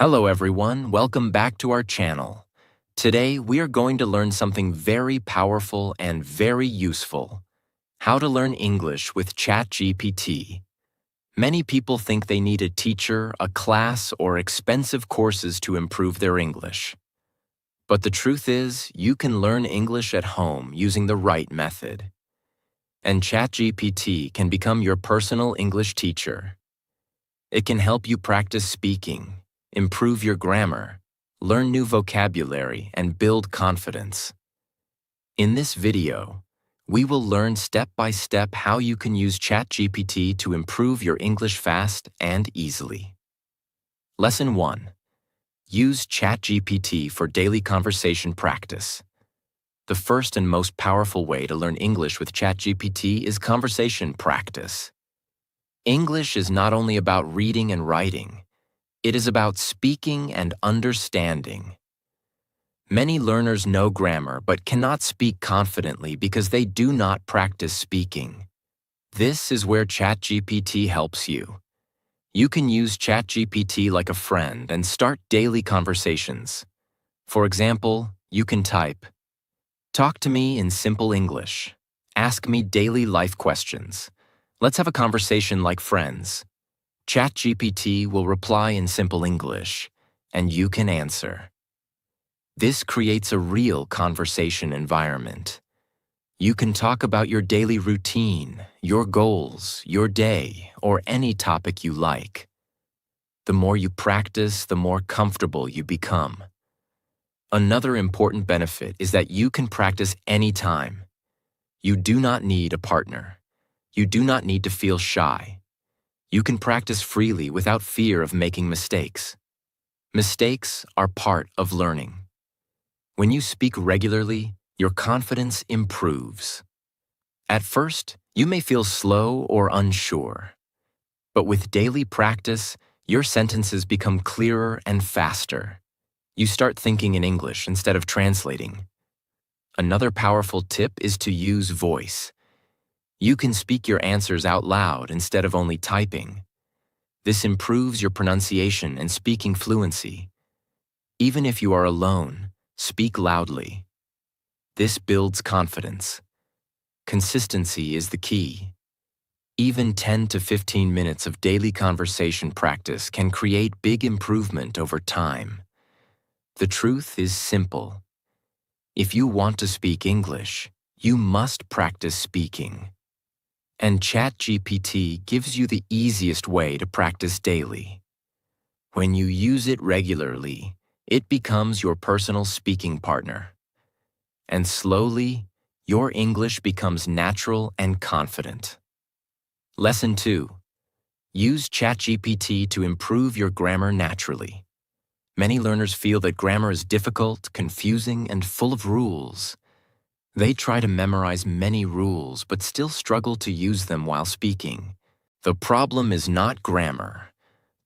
Hello everyone, welcome back to our channel. Today we are going to learn something very powerful and very useful. How to learn English with ChatGPT. Many people think they need a teacher, a class, or expensive courses to improve their English. But the truth is, you can learn English at home using the right method. And ChatGPT can become your personal English teacher. It can help you practice speaking, improve your grammar, learn new vocabulary, and build confidence. In this video, we will learn step by step how you can use ChatGPT to improve your English fast and easily. Lesson 1. Use ChatGPT for daily conversation practice. The first and most powerful way to learn English with ChatGPT is conversation practice. English is not only about reading and writing, it is about speaking and understanding. Many learners know grammar but cannot speak confidently because they do not practice speaking. This is where ChatGPT helps you. You can use ChatGPT like a friend and start daily conversations. For example, you can type, "Talk to me in simple English. Ask me daily life questions. Let's have a conversation like friends." ChatGPT will reply in simple English, and you can answer. This creates a real conversation environment. You can talk about your daily routine, your goals, your day, or any topic you like. The more you practice, the more comfortable you become. Another important benefit is that you can practice anytime. You do not need a partner. You do not need to feel shy. You can practice freely without fear of making mistakes. Mistakes are part of learning. When you speak regularly, your confidence improves. At first, you may feel slow or unsure. But with daily practice, your sentences become clearer and faster. You start thinking in English instead of translating. Another powerful tip is to use voice. You can speak your answers out loud instead of only typing. This improves your pronunciation and speaking fluency. Even if you are alone, speak loudly. This builds confidence. Consistency is the key. Even 10 to 15 minutes of daily conversation practice can create big improvement over time. The truth is simple. If you want to speak English, you must practice speaking. And ChatGPT gives you the easiest way to practice daily. When you use it regularly, it becomes your personal speaking partner. And slowly, your English becomes natural and confident. Lesson 2. Use ChatGPT to improve your grammar naturally. Many learners feel that grammar is difficult, confusing, and full of rules. They try to memorize many rules but still struggle to use them while speaking. The problem is not grammar.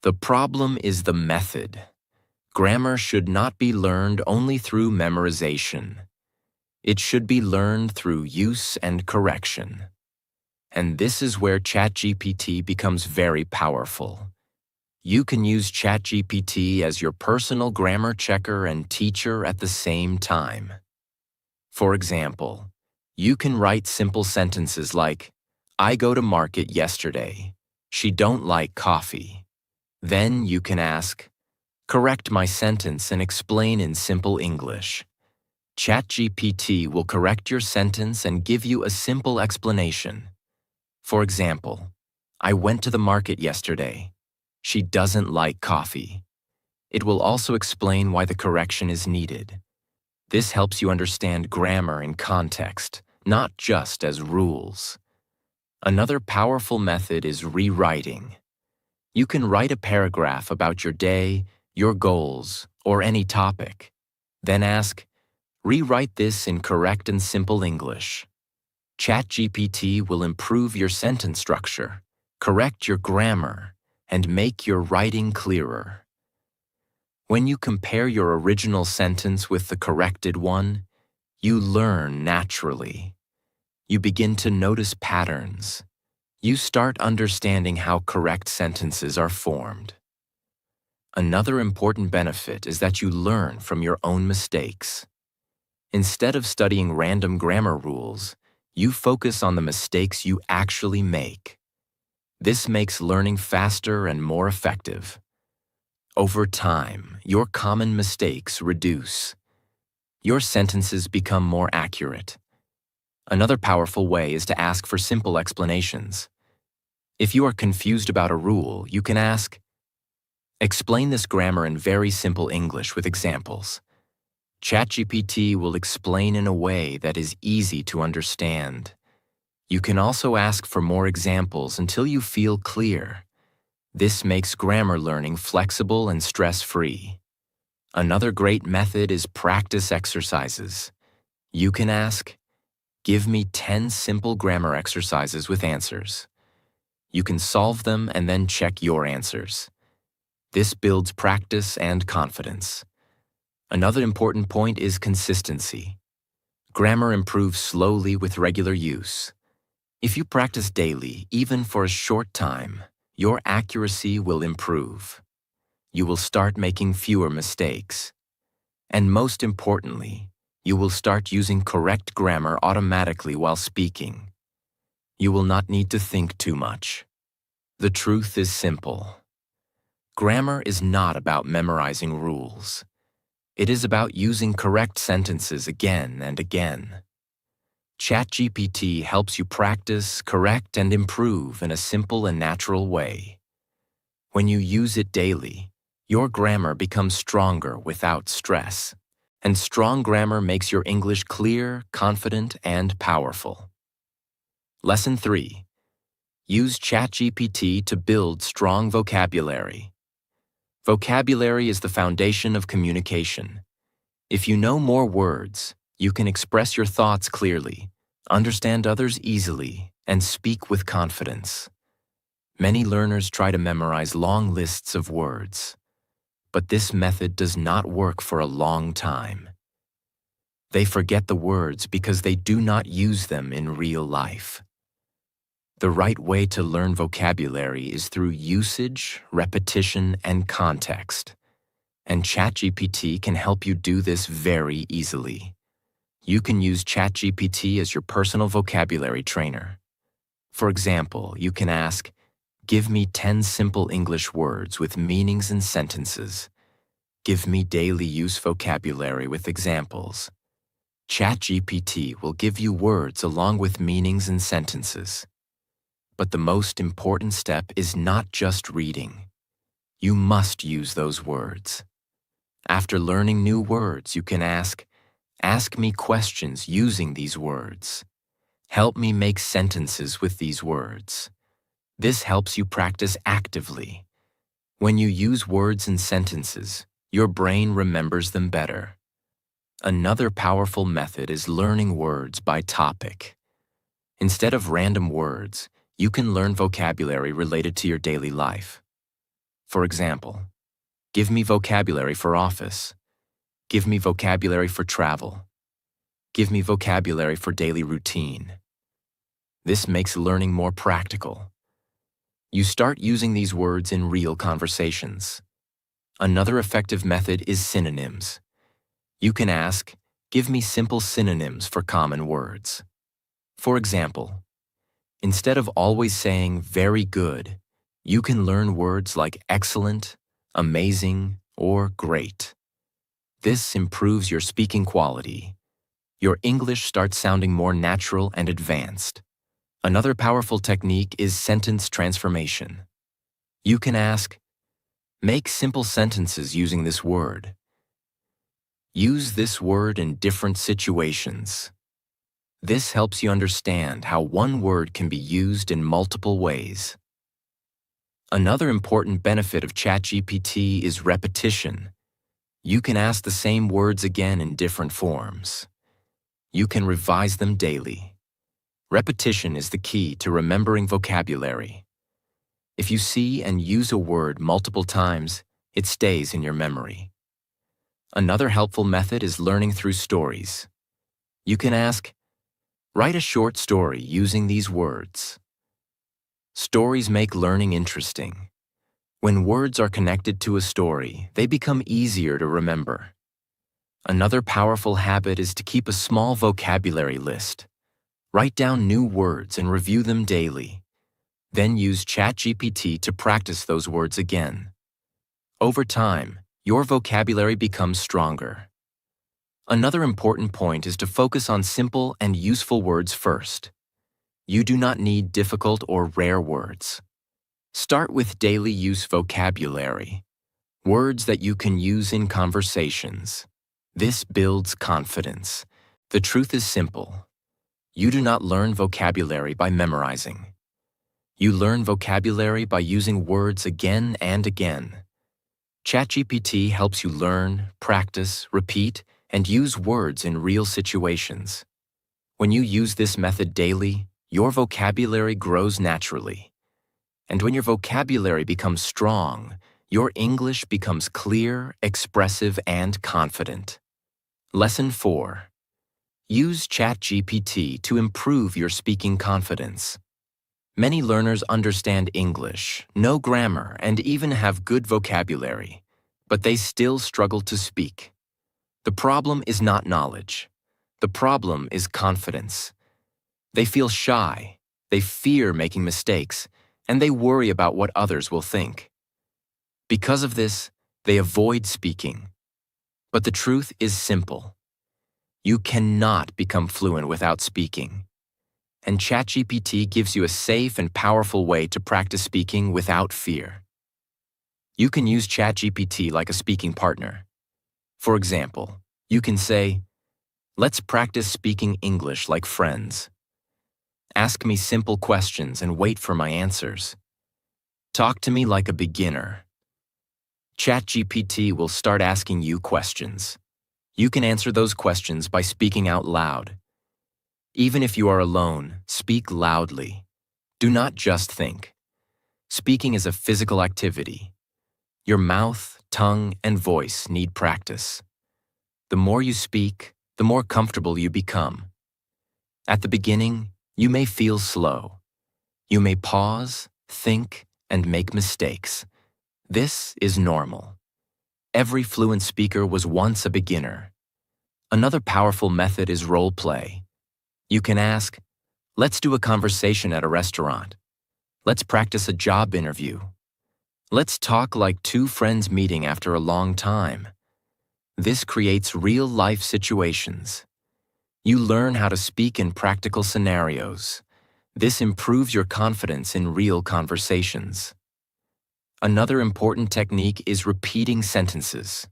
The problem is the method. Grammar should not be learned only through memorization. It should be learned through use and correction. And this is where ChatGPT becomes very powerful. You can use ChatGPT as your personal grammar checker and teacher at the same time. For example, you can write simple sentences like, "I go to market yesterday. She don't like coffee." Then you can ask, "Correct my sentence and explain in simple English." ChatGPT will correct your sentence and give you a simple explanation. For example, "I went to the market yesterday. She doesn't like coffee." It will also explain why the correction is needed. This helps you understand grammar in context, not just as rules. Another powerful method is rewriting. You can write a paragraph about your day, your goals, or any topic. Then ask, "Rewrite this in correct and simple English." ChatGPT will improve your sentence structure, correct your grammar, and make your writing clearer. When you compare your original sentence with the corrected one, you learn naturally. You begin to notice patterns. You start understanding how correct sentences are formed. Another important benefit is that you learn from your own mistakes. Instead of studying random grammar rules, you focus on the mistakes you actually make. This makes learning faster and more effective. Over time, your common mistakes reduce. Your sentences become more accurate. Another powerful way is to ask for simple explanations. If you are confused about a rule, you can ask, "Explain this grammar in very simple English with examples." ChatGPT will explain in a way that is easy to understand. You can also ask for more examples until you feel clear. This makes grammar learning flexible and stress-free. Another great method is practice exercises. You can ask, "Give me 10 simple grammar exercises with answers." You can solve them and then check your answers. This builds practice and confidence. Another important point is consistency. Grammar improves slowly with regular use. If you practice daily, even for a short time, your accuracy will improve. You will start making fewer mistakes. And most importantly, you will start using correct grammar automatically while speaking. You will not need to think too much. The truth is simple. Grammar is not about memorizing rules. It is about using correct sentences again and again. ChatGPT helps you practice, correct, and improve in a simple and natural way. When you use it daily, your grammar becomes stronger without stress. And strong grammar makes your English clear, confident, and powerful. Lesson 3. Use ChatGPT to build strong vocabulary. Vocabulary is the foundation of communication. If you know more words, you can express your thoughts clearly, understand others easily, and speak with confidence. Many learners try to memorize long lists of words, but this method does not work for a long time. They forget the words because they do not use them in real life. The right way to learn vocabulary is through usage, repetition, and context. And ChatGPT can help you do this very easily. You can use ChatGPT as your personal vocabulary trainer. For example, you can ask, "Give me 10 simple English words with meanings and sentences. Give me daily use vocabulary with examples." ChatGPT will give you words along with meanings and sentences. But the most important step is not just reading. You must use those words. After learning new words, you can ask me questions using these words. Help me make sentences with these words. This helps you practice actively. When you use words and sentences, your brain remembers them better. Another powerful method is learning words by topic. Instead of random words, you can learn vocabulary related to your daily life. For example, give me vocabulary for office. Give me vocabulary for travel. Give me vocabulary for daily routine. This makes learning more practical. You start using these words in real conversations. Another effective method is synonyms. You can ask, "Give me simple synonyms for common words." For example, instead of always saying "very good," you can learn words like excellent, amazing, or great. This improves your speaking quality. Your English starts sounding more natural and advanced. Another powerful technique is sentence transformation. You can ask, "Make simple sentences using this word." Use this word in different situations. This helps you understand how one word can be used in multiple ways. Another important benefit of ChatGPT is repetition. You can ask the same words again in different forms. You can revise them daily. Repetition is the key to remembering vocabulary. If you see and use a word multiple times, it stays in your memory. Another helpful method is learning through stories. You can ask, "Write a short story using these words." Stories make learning interesting. When words are connected to a story, they become easier to remember. Another powerful habit is to keep a small vocabulary list. Write down new words and review them daily. Then use ChatGPT to practice those words again. Over time, your vocabulary becomes stronger. Another important point is to focus on simple and useful words first. You do not need difficult or rare words. Start with daily use vocabulary, words that you can use in conversations. This builds confidence. The truth is simple. You do not learn vocabulary by memorizing. You learn vocabulary by using words again and again. ChatGPT helps you learn, practice, repeat, and use words in real situations. When you use this method daily, your vocabulary grows naturally. And when your vocabulary becomes strong, your English becomes clear, expressive, and confident. Lesson 4. Use ChatGPT to improve your speaking confidence. Many learners understand English, know grammar, and even have good vocabulary, but they still struggle to speak. The problem is not knowledge. The problem is confidence. They feel shy, they fear making mistakes, and they worry about what others will think. Because of this, they avoid speaking. But the truth is simple. You cannot become fluent without speaking. And ChatGPT gives you a safe and powerful way to practice speaking without fear. You can use ChatGPT like a speaking partner. For example, you can say, "Let's practice speaking English like friends. Ask me simple questions and wait for my answers. Talk to me like a beginner." ChatGPT will start asking you questions. You can answer those questions by speaking out loud. Even if you are alone, speak loudly. Do not just think. Speaking is a physical activity. Your mouth, tongue, and voice need practice. The more you speak, the more comfortable you become. At the beginning, you may feel slow. You may pause, think, and make mistakes. This is normal. Every fluent speaker was once a beginner. Another powerful method is role play. You can ask, "Let's do a conversation at a restaurant. Let's practice a job interview. Let's talk like two friends meeting after a long time." This creates real-life situations. You learn how to speak in practical scenarios. This improves your confidence in real conversations. Another important technique is repeating sentences.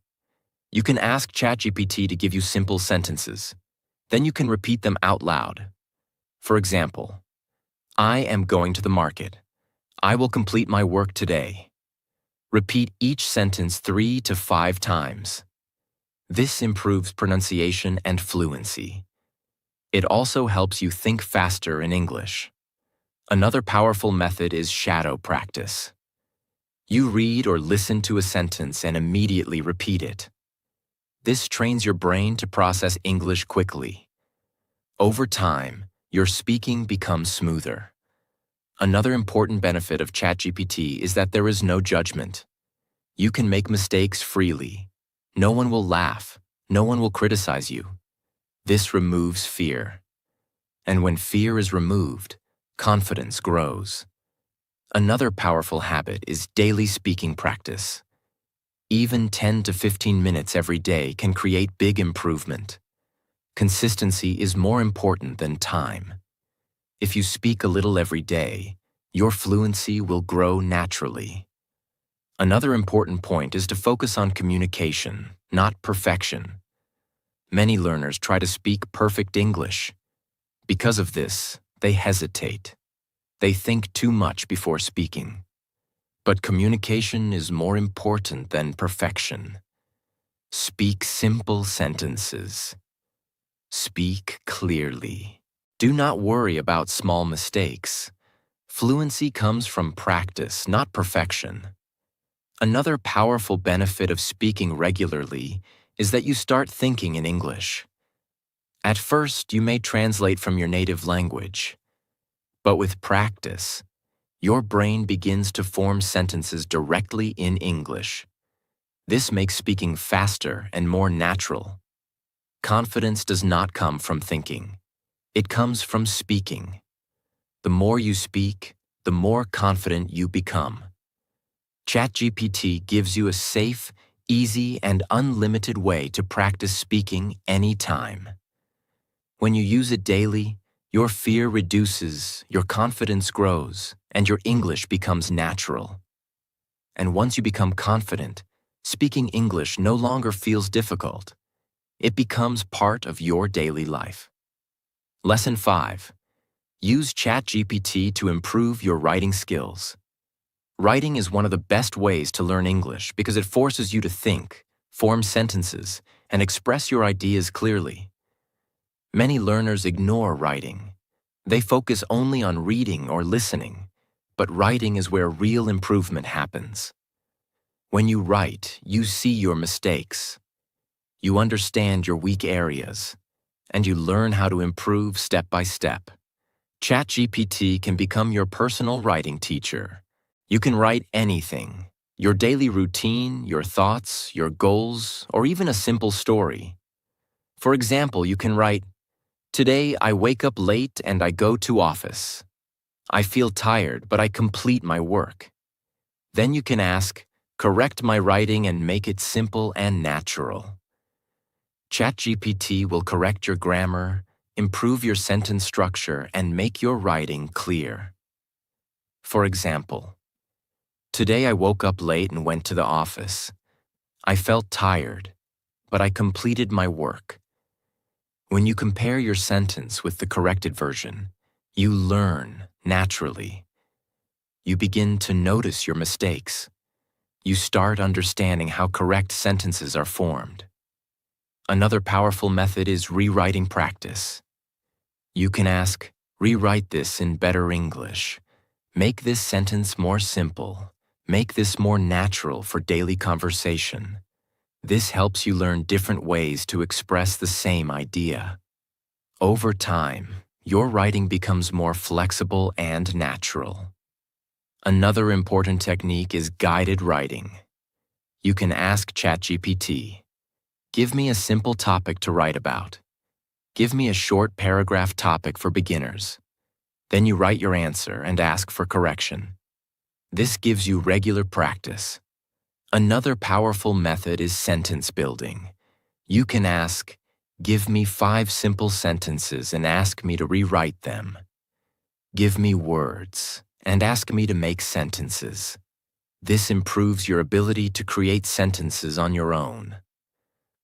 You can ask ChatGPT to give you simple sentences. Then you can repeat them out loud. For example, "I am going to the market. I will complete my work today." Repeat each sentence 3 to 5 times. This improves pronunciation and fluency. It also helps you think faster in English. Another powerful method is shadow practice. You read or listen to a sentence and immediately repeat it. This trains your brain to process English quickly. Over time, your speaking becomes smoother. Another important benefit of ChatGPT is that there is no judgment. You can make mistakes freely. No one will laugh. No one will criticize you. This removes fear. And when fear is removed, confidence grows. Another powerful habit is daily speaking practice. Even 10 to 15 minutes every day can create big improvement. Consistency is more important than time. If you speak a little every day, your fluency will grow naturally. Another important point is to focus on communication, not perfection. Many learners try to speak perfect English. Because of this, they hesitate. They think too much before speaking. But communication is more important than perfection. Speak simple sentences. Speak clearly. Do not worry about small mistakes. Fluency comes from practice, not perfection. Another powerful benefit of speaking regularly is that you start thinking in English. At first, you may translate from your native language. But with practice, Your brain begins to form sentences directly in English. This makes speaking faster and more natural. Confidence does not come from thinking. It comes from speaking. The more you speak, the more confident you become. ChatGPT gives you a safe, easy, and unlimited way to practice speaking anytime. When you use it daily, your fear reduces, your confidence grows, and your English becomes natural. And once you become confident, speaking English no longer feels difficult. It becomes part of your daily life. Lesson 5. Use ChatGPT to improve your writing skills. Writing is one of the best ways to learn English because it forces you to think, form sentences, and express your ideas clearly. Many learners ignore writing. They focus only on reading or listening, but writing is where real improvement happens. When you write, you see your mistakes. You understand your weak areas, and you learn how to improve step by step. ChatGPT can become your personal writing teacher. You can write anything, your daily routine, your thoughts, your goals, or even a simple story. For example, you can write, "Today I wake up late and I go to office. I feel tired, but I complete my work." Then you can ask, "Correct my writing and make it simple and natural." ChatGPT will correct your grammar, improve your sentence structure, and make your writing clear. For example, "Today I woke up late and went to the office. I felt tired, but I completed my work." When you compare your sentence with the corrected version, you learn naturally. You begin to notice your mistakes. You start understanding how correct sentences are formed. Another powerful method is rewriting practice. You can ask, "Rewrite this in better English. Make this sentence more simple. Make this more natural for daily conversation." This helps you learn different ways to express the same idea. Over time, your writing becomes more flexible and natural. Another important technique is guided writing. You can ask ChatGPT, "Give me a simple topic to write about. Give me a short paragraph topic for beginners." Then you write your answer and ask for correction. This gives you regular practice. Another powerful method is sentence building. You can ask, "Give me 5 simple sentences and ask me to rewrite them. Give me words and ask me to make sentences." This improves your ability to create sentences on your own.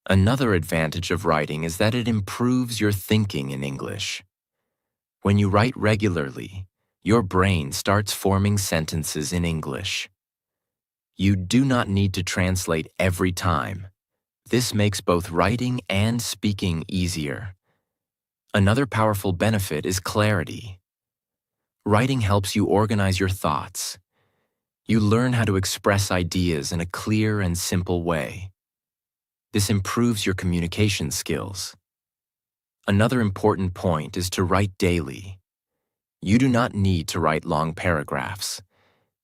Another advantage of writing is that it improves your thinking in English. When you write regularly, your brain starts forming sentences in English. You do not need to translate every time. This makes both writing and speaking easier. Another powerful benefit is clarity. Writing helps you organize your thoughts. You learn how to express ideas in a clear and simple way. This improves your communication skills. Another important point is to write daily. You do not need to write long paragraphs.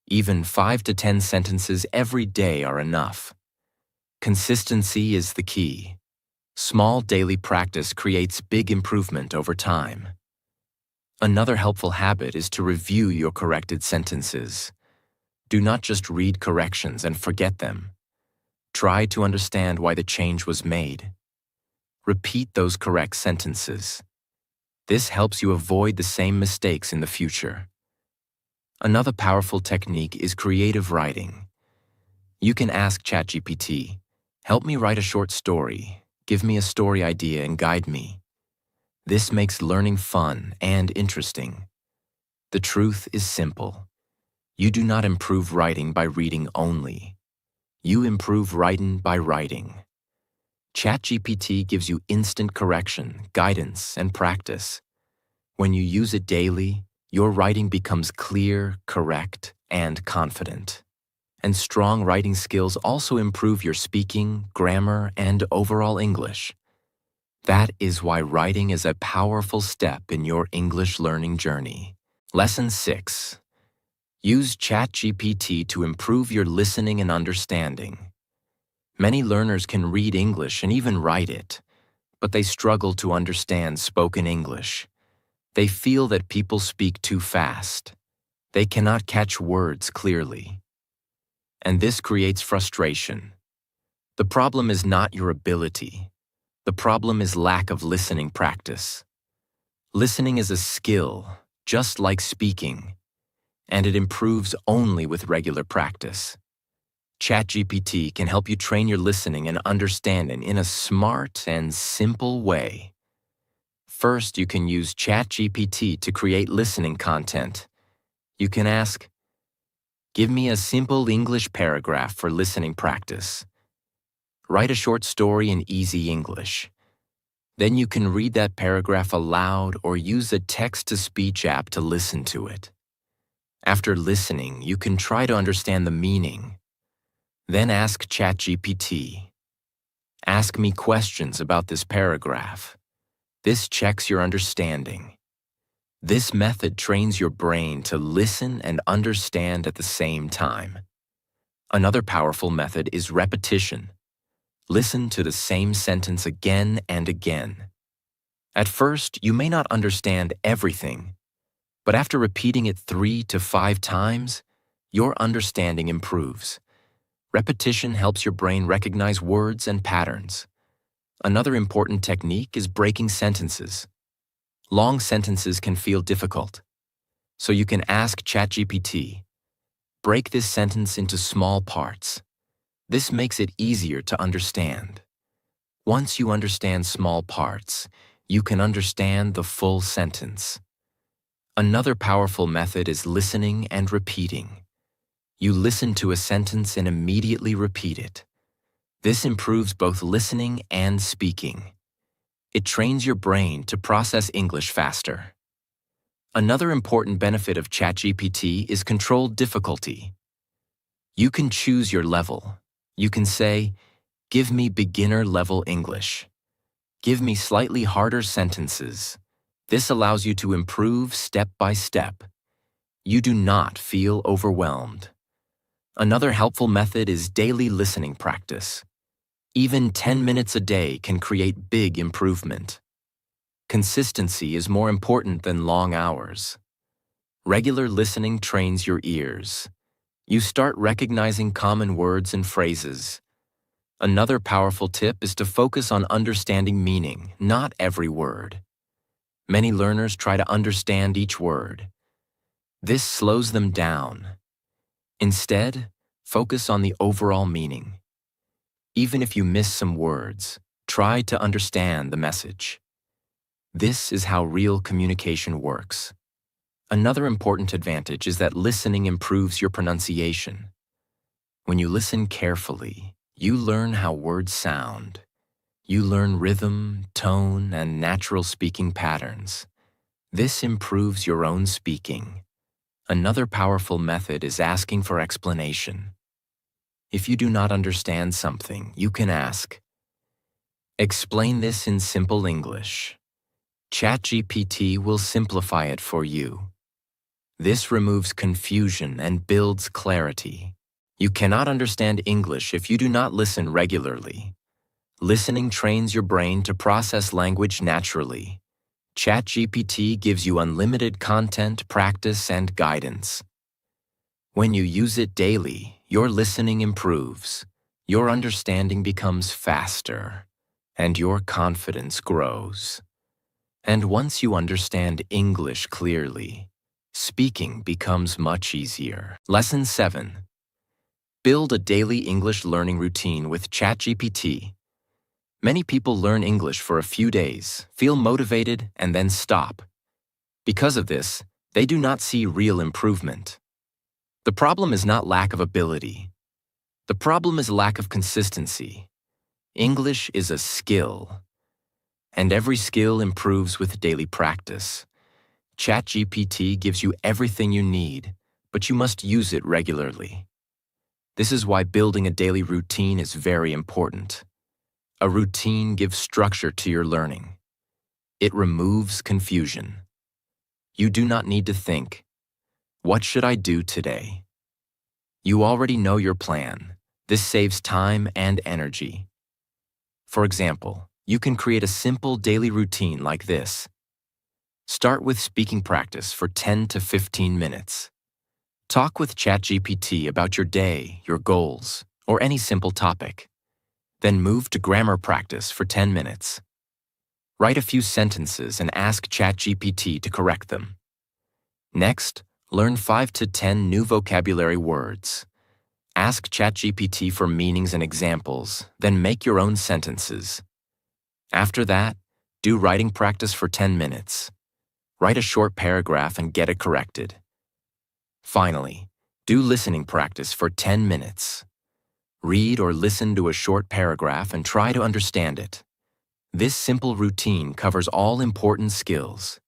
Even 5 to 10 sentences every day are enough. Consistency is the key. Small daily practice creates big improvement over time. Another helpful habit is to review your corrected sentences. Do not just read corrections and forget them. Try to understand why the change was made. Repeat those correct sentences. This helps you avoid the same mistakes in the future. Another powerful technique is creative writing. You can ask ChatGPT, "Help me write a short story. Give me a story idea and guide me." This makes learning fun and interesting. The truth is simple. You do not improve writing by reading only. You improve writing by writing. ChatGPT gives you instant correction, guidance, and practice. When you use it daily, your writing becomes clear, correct, and confident. And strong writing skills also improve your speaking, grammar, and overall English. That is why writing is a powerful step in your English learning journey. Lesson 6. Use ChatGPT to improve your listening and understanding. Many learners can read English and even write it, but they struggle to understand spoken English. They feel that people speak too fast. They cannot catch words clearly. And this creates frustration. The problem is not your ability. The problem is lack of listening practice. Listening is a skill, just like speaking, and it improves only with regular practice. ChatGPT can help you train your listening and understanding in a smart and simple way. First, you can use ChatGPT to create listening content. You can ask, "Give me a simple English paragraph for listening practice." Write a short story in easy English. Then you can read that paragraph aloud or use a text-to-speech app to listen to it. After listening, you can try to understand the meaning. Then ask ChatGPT. Ask me questions about this paragraph. This checks your understanding. This method trains your brain to listen and understand at the same time. Another powerful method is repetition. Listen to the same sentence again and again. At first, you may not understand everything, but after repeating it 3 to 5 times, your understanding improves. Repetition helps your brain recognize words and patterns. Another important technique is breaking sentences. Long sentences can feel difficult, so you can ask ChatGPT, "Break this sentence into small parts." This makes it easier to understand. Once you understand small parts, you can understand the full sentence. Another powerful method is listening and repeating. You listen to a sentence and immediately repeat it. This improves both listening and speaking. It trains your brain to process English faster. Another important benefit of ChatGPT is controlled difficulty. You can choose your level. You can say, "Give me beginner-level English." Give me slightly harder sentences. This allows you to improve step by step. You do not feel overwhelmed. Another helpful method is daily listening practice. Even 10 minutes a day can create big improvement. Consistency is more important than long hours. Regular listening trains your ears. You start recognizing common words and phrases. Another powerful tip is to focus on understanding meaning, not every word. Many learners try to understand each word. This slows them down. Instead, focus on the overall meaning. Even if you miss some words, try to understand the message. This is how real communication works. Another important advantage is that listening improves your pronunciation. When you listen carefully, you learn how words sound. You learn rhythm, tone, and natural speaking patterns. This improves your own speaking. Another powerful method is asking for explanation. If you do not understand something, you can ask, "Explain this in simple English." ChatGPT will simplify it for you. This removes confusion and builds clarity. You cannot understand English if you do not listen regularly. Listening trains your brain to process language naturally. ChatGPT gives you unlimited content, practice, and guidance. When you use it daily, your listening improves, your understanding becomes faster, and your confidence grows. And once you understand English clearly, speaking becomes much easier. Lesson 7. Build a daily English learning routine with ChatGPT. Many people learn English for a few days, feel motivated, and then stop. Because of this, they do not see real improvement. The problem is not lack of ability. The problem is lack of consistency. English is a skill, and every skill improves with daily practice. ChatGPT gives you everything you need, but you must use it regularly. This is why building a daily routine is very important. A routine gives structure to your learning. It removes confusion. You do not need to think, What should I do today? You already know your plan. This saves time and energy. For example, you can create a simple daily routine like this. Start with speaking practice for 10 to 15 minutes. Talk with ChatGPT about your day, your goals, or any simple topic. Then move to grammar practice for 10 minutes. Write a few sentences and ask ChatGPT to correct them. Next, learn 5 to 10 new vocabulary words. Ask ChatGPT for meanings and examples, then make your own sentences. After that, do writing practice for 10 minutes. Write a short paragraph and get it corrected. Finally, do listening practice for 10 minutes. Read or listen to a short paragraph and try to understand it. This simple routine covers all important skills: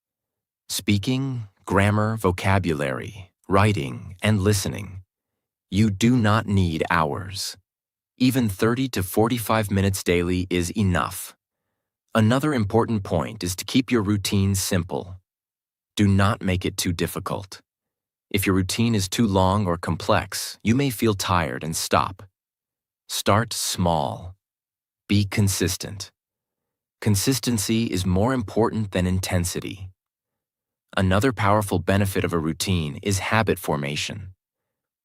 speaking, grammar, vocabulary, writing, and listening. You do not need hours. Even 30 to 45 minutes daily is enough. Another important point is to keep your routine simple. Do not make it too difficult. If your routine is too long or complex, you may feel tired and stop. Start small. Be consistent. Consistency is more important than intensity. Another powerful benefit of a routine is habit formation.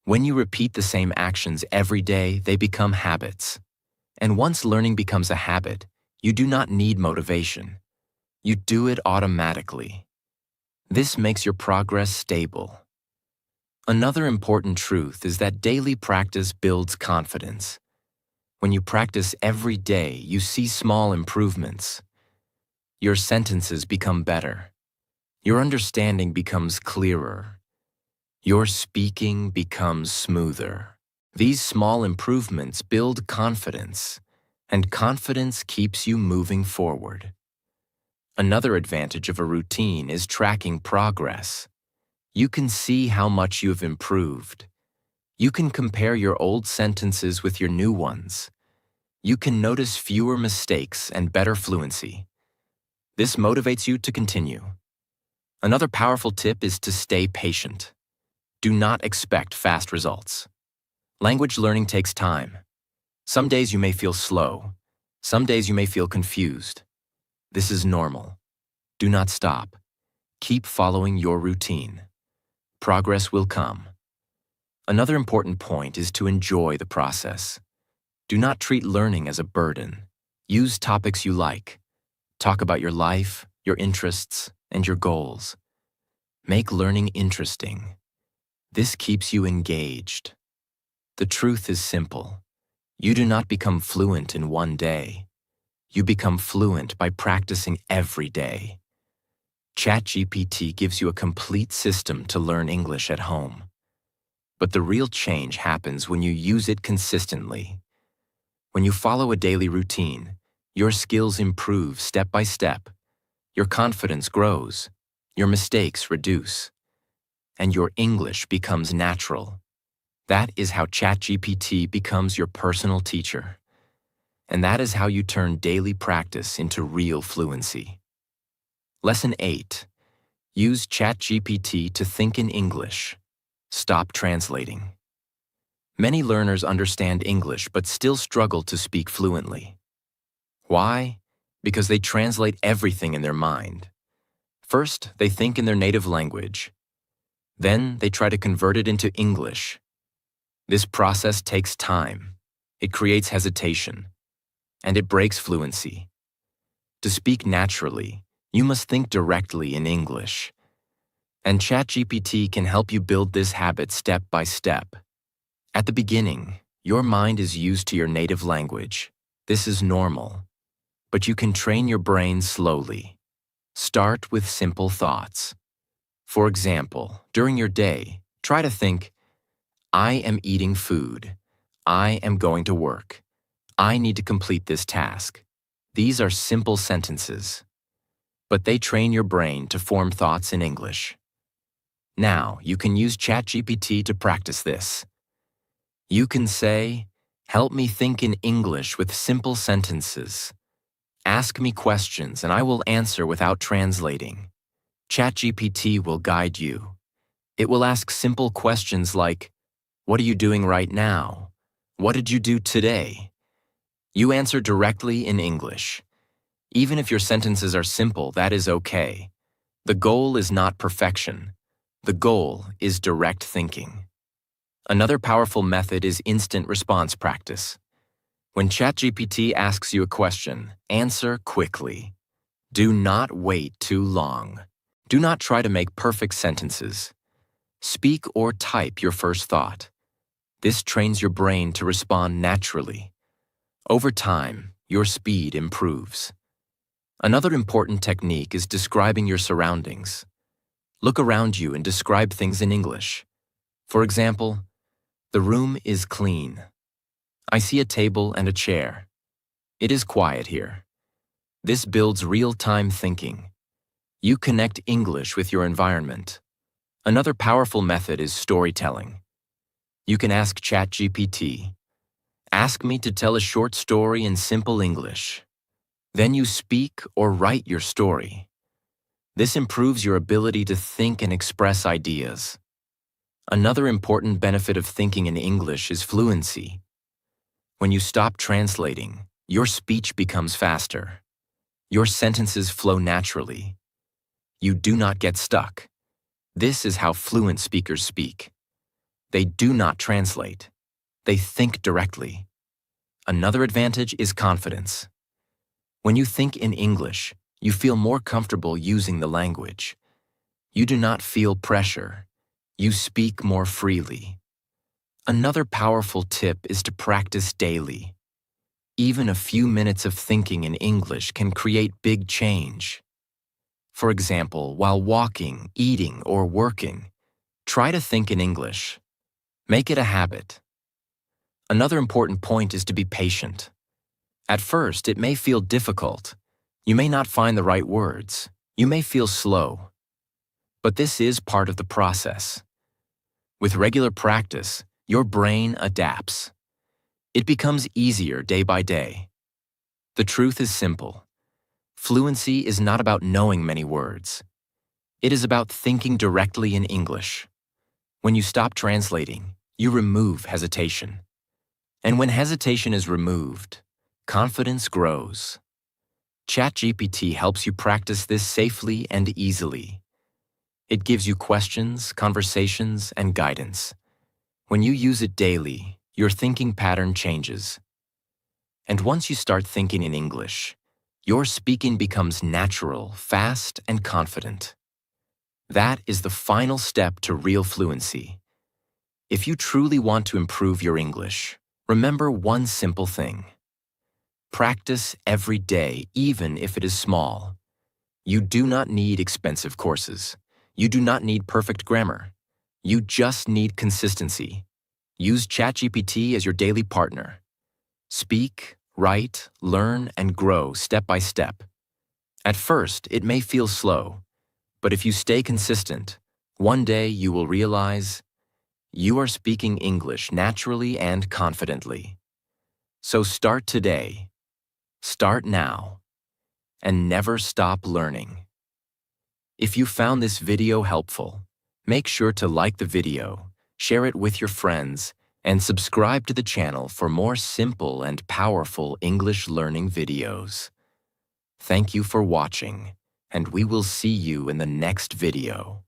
When you repeat the same actions every day, they become habits. And once learning becomes a habit, you do not need motivation. You do it automatically. This makes your progress stable. Another important truth is that daily practice builds confidence. When you practice every day, you see small improvements. Your sentences become better. Your understanding becomes clearer. Your speaking becomes smoother. These small improvements build confidence, and confidence keeps you moving forward. Another advantage of a routine is tracking progress. You can see how much you have improved. You can compare your old sentences with your new ones. You can notice fewer mistakes and better fluency. This motivates you to continue. Another powerful tip is to stay patient. Do not expect fast results. Language learning takes time. Some days you may feel slow. Some days you may feel confused. This is normal. Do not stop. Keep following your routine. Progress will come. Another important point is to enjoy the process. Do not treat learning as a burden. Use topics you like. Talk about your life, your interests, and your goals. Make learning interesting. This keeps you engaged. The truth is simple. You do not become fluent in one day. You become fluent by practicing every day. ChatGPT gives you a complete system to learn English at home. But the real change happens when you use it consistently. When you follow a daily routine, your skills improve step by step. Your confidence grows. Your mistakes reduce. And your English becomes natural. That is how ChatGPT becomes your personal teacher. And that is how you turn daily practice into real fluency. Lesson 8. Use ChatGPT to think in English. Stop translating. Many learners understand English but still struggle to speak fluently. Why? Because they translate everything in their mind. First, they think in their native language. Then, they try to convert it into English. This process takes time. It creates hesitation. And it breaks fluency. To speak naturally, you must think directly in English. And ChatGPT can help you build this habit step by step. At the beginning, your mind is used to your native language. This is normal. But you can train your brain slowly. Start with simple thoughts. For example, during your day, try to think, I am eating food. I am going to work. I need to complete this task. These are simple sentences. But they train your brain to form thoughts in English. Now, you can use ChatGPT to practice this. You can say, help me think in English with simple sentences. Ask me questions and I will answer without translating. ChatGPT will guide you. It will ask simple questions like, "What are you doing right now? What did you do today?" You answer directly in English. Even if your sentences are simple, that is okay. The goal is not perfection. The goal is direct thinking. Another powerful method is instant response practice. When ChatGPT asks you a question, answer quickly. Do not wait too long. Do not try to make perfect sentences. Speak or type your first thought. This trains your brain to respond naturally. Over time, your speed improves. Another important technique is describing your surroundings. Look around you and describe things in English. For example, the room is clean. I see a table and a chair. It is quiet here. This builds real-time thinking. You connect English with your environment. Another powerful method is storytelling. You can ask ChatGPT, "Ask me to tell a short story in simple English." Then you speak or write your story. This improves your ability to think and express ideas. Another important benefit of thinking in English is fluency. When you stop translating, your speech becomes faster. Your sentences flow naturally. You do not get stuck. This is how fluent speakers speak. They do not translate. They think directly. Another advantage is confidence. When you think in English, you feel more comfortable using the language. You do not feel pressure. You speak more freely. Another powerful tip is to practice daily. Even a few minutes of thinking in English can create big change. For example, while walking, eating, or working, try to think in English. Make it a habit. Another important point is to be patient. At first, it may feel difficult. You may not find the right words. You may feel slow. But this is part of the process. With regular practice, your brain adapts. It becomes easier day by day. The truth is simple. Fluency is not about knowing many words. It is about thinking directly in English. When you stop translating, you remove hesitation. And when hesitation is removed, confidence grows. ChatGPT helps you practice this safely and easily. It gives you questions, conversations, and guidance. When you use it daily, your thinking pattern changes. And once you start thinking in English, your speaking becomes natural, fast, and confident. That is the final step to real fluency. If you truly want to improve your English, remember one simple thing. Practice every day, even if it is small. You do not need expensive courses. You do not need perfect grammar. You just need consistency. Use ChatGPT as your daily partner. Speak, write, learn, and grow step by step. At first, it may feel slow, but if you stay consistent, one day you will realize you are speaking English naturally and confidently. So start today. Start now. And never stop learning. If you found this video helpful, make sure to like the video, share it with your friends, and subscribe to the channel for more simple and powerful English learning videos. Thank you for watching, and we will see you in the next video.